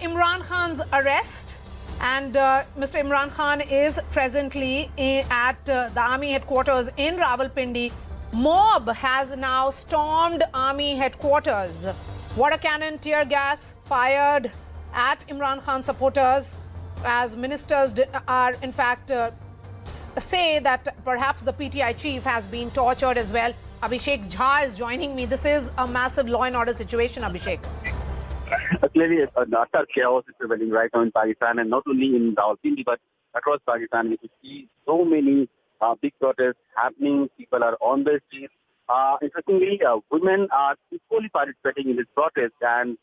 Imran Khan's arrest, and Mr. Imran Khan is presently at the army headquarters in Rawalpindi. Mob has now stormed army headquarters. Water cannon, tear gas fired at Imran Khan supporters as ministers are in fact say that perhaps the PTI chief has been tortured as well. Abhishek Jha is joining me. This is a massive law and order situation, Abhishek. Clearly, an utter chaos is prevailing right now in Pakistan, and not only in Rawalpindi but across Pakistan. We see so many big protests happening. People are on the streets. Interestingly, women are equally participating in this protest, and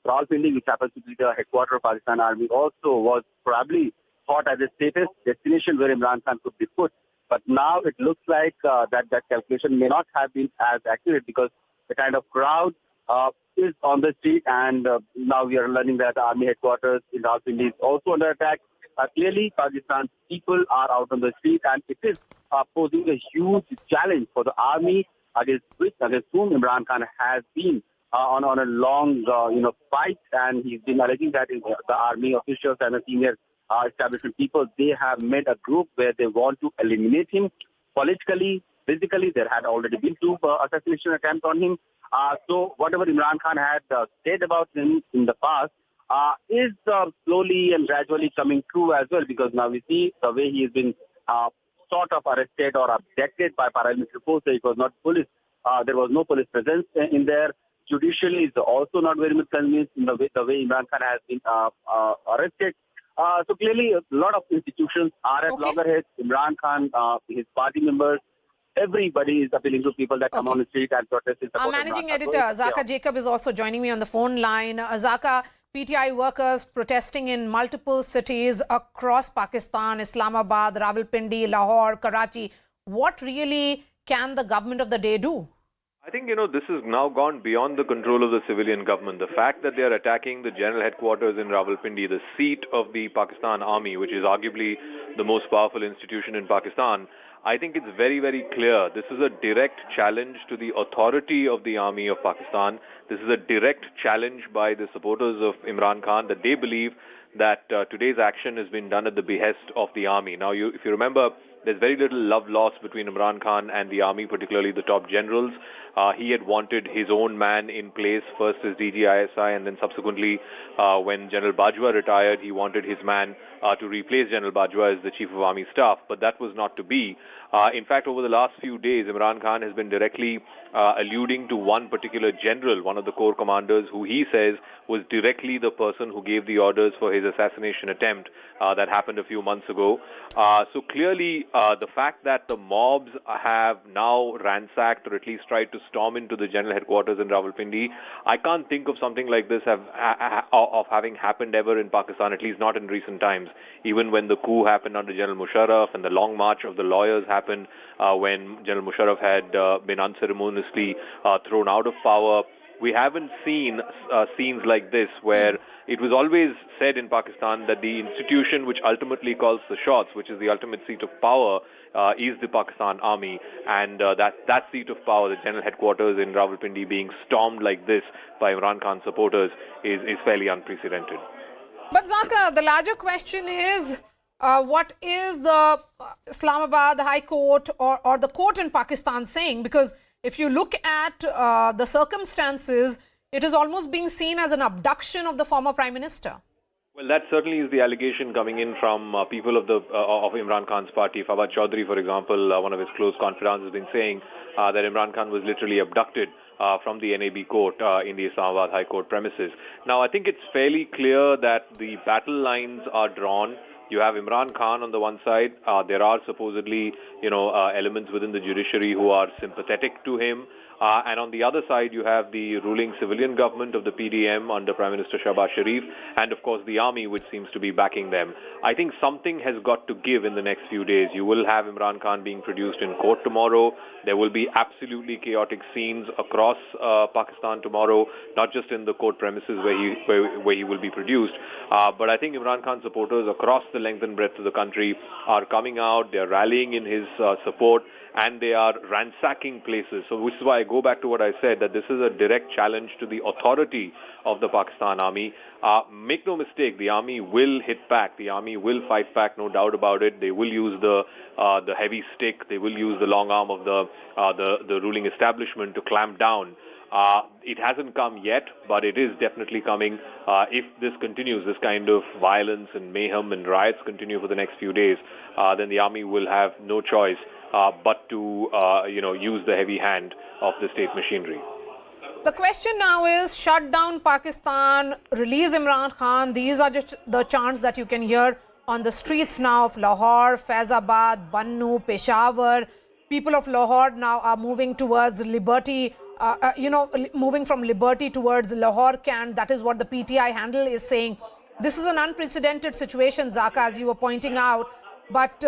Rawalpindi, which happens to be the headquarters of Pakistan Army, also was probably thought as a safest destination where Imran Khan could be put. But now it looks like that calculation may not have been as accurate, because the kind of crowd is on the street, and now we are learning that the army headquarters in Rawalpindi is also under attack. Clearly, Pakistan's people are out on the street, and it is posing a huge challenge for the army against whom Imran Khan has been on a long fight, and he's been alleging that the army officials and the senior establishment people, they have made a group where they want to eliminate him politically, physically. There had already been two assassination attempts on him. So whatever Imran Khan had said about him in the past is slowly and gradually coming true as well, because now we see the way he has been sort of arrested or abducted by paramilitary forces. It was not police. There was no police presence in there. Judicially is also not very much convinced in the way Imran Khan has been arrested. So clearly, a lot of institutions are at loggerheads. Imran Khan, his party members, everybody is appealing to people that come on the street and protest in support of Managing Imran Khan. editor Zaka Jacob is also joining me on the phone line. Zaka, PTI workers protesting in multiple cities across Pakistan, Islamabad, Rawalpindi, Lahore, Karachi. What really can the government of the day do? I think, this has now gone beyond the control of the civilian government. The fact that they are attacking the general headquarters in Rawalpindi, the seat of the Pakistan Army, which is arguably the most powerful institution in Pakistan, I think it's very, very clear. This is a direct challenge to the authority of the Army of Pakistan. This is a direct challenge by the supporters of Imran Khan, that they believe that today's action has been done at the behest of the army. Now, if you remember, there's very little love lost between Imran Khan and the army, particularly the top generals. He had wanted his own man in place, first as DGISI, and then subsequently when General Bajwa retired, he wanted his man to replace General Bajwa as the Chief of Army Staff, but that was not to be. In fact, over the last few days, Imran Khan has been directly alluding to one particular general, one of the corps commanders, who he says was directly the person who gave the orders for his assassination attempt that happened a few months ago. So clearly, the fact that the mobs have now ransacked, or at least tried to storm into the general headquarters in Rawalpindi, I can't think of something like this of having happened ever in Pakistan, at least not in recent times. Even when the coup happened under General Musharraf and the long march of the lawyers happened when General Musharraf had been unceremoniously thrown out of power, we haven't seen scenes like this, where it was always said in Pakistan that the institution which ultimately calls the shots, which is the ultimate seat of power, is the Pakistan Army. And that seat of power, the general headquarters in Rawalpindi, being stormed like this by Imran Khan supporters is fairly unprecedented. But Zaka, the larger question is, what is the Islamabad High Court or the court in Pakistan saying? Because if you look at the circumstances, it is almost being seen as an abduction of the former Prime Minister. Well, that certainly is the allegation coming in from people of Imran Khan's party. Fawad Chaudhry, for example, one of his close confidants, has been saying that Imran Khan was literally abducted from the NAB court in the Islamabad High Court premises. Now, I think it's fairly clear that the battle lines are drawn. You have Imran Khan on the one side. There are supposedly, elements within the judiciary who are sympathetic to him. And on the other side, you have the ruling civilian government of the PDM under Prime Minister Shahbaz Sharif, and of course the army, which seems to be backing them. I think something has got to give in the next few days. You will have Imran Khan being produced in court tomorrow. There will be absolutely chaotic scenes across Pakistan tomorrow, not just in the court premises where he will be produced. But I think Imran Khan supporters across the length and breadth of the country are coming out. They're rallying in his support. and they are ransacking places. So which is why I go back to what I said, that this is a direct challenge to the authority of the Pakistan army. Make no mistake, the army will hit back. The army will fight back, no doubt about it. They will use the heavy stick. They will use the long arm of the ruling establishment to clamp down. It hasn't come yet, but it is definitely coming. If this continues, this kind of violence and mayhem and riots continue for the next few days, then the army will have no choice but to use the heavy hand of the state machinery. The question now is, shut down Pakistan, release Imran Khan. These are just the chants that you can hear on the streets now of Lahore, Faizabad, Bannu, Peshawar. People of Lahore now are moving towards liberty, moving from liberty towards Lahore Cant. That is what the PTI handle is saying. This is an unprecedented situation, Zaka, as you were pointing out. But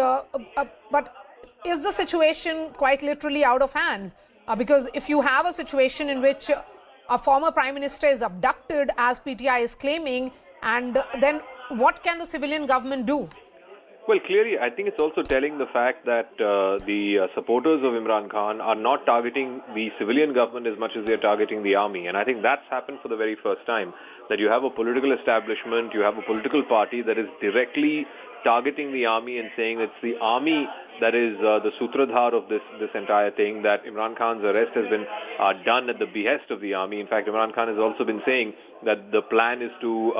is the situation quite literally out of hands? Because if you have a situation in which a former prime minister is abducted, as PTI is claiming, and then what can the civilian government do? Well, clearly, I think it's also telling the fact that the supporters of Imran Khan are not targeting the civilian government as much as they're targeting the army. And I think that's happened for the very first time, that you have a political establishment, you have a political party that is directly targeting the army and saying it's the army that is the sutradhar of this entire thing, that Imran Khan's arrest has been done at the behest of the army. In fact, Imran Khan has also been saying that the plan is to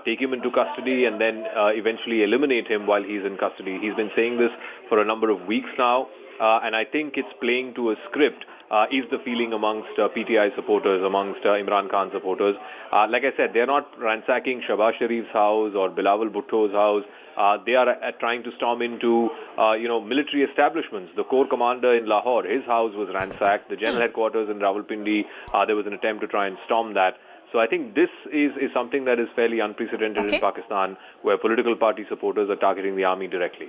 take him into custody and then eventually eliminate him while he's in custody. He's been saying this for a number of weeks now, and I think it's playing to a script, is the feeling amongst PTI supporters, amongst Imran Khan supporters. Like I said, they're not ransacking Shahbaz Sharif's house or Bilawal Bhutto's house. They are trying to storm into, military establishments. The Corps commander in Lahore, his house was ransacked. The general headquarters in Rawalpindi, there was an attempt to try and storm that. So I think this is something that is fairly unprecedented in Pakistan, where political party supporters are targeting the army directly.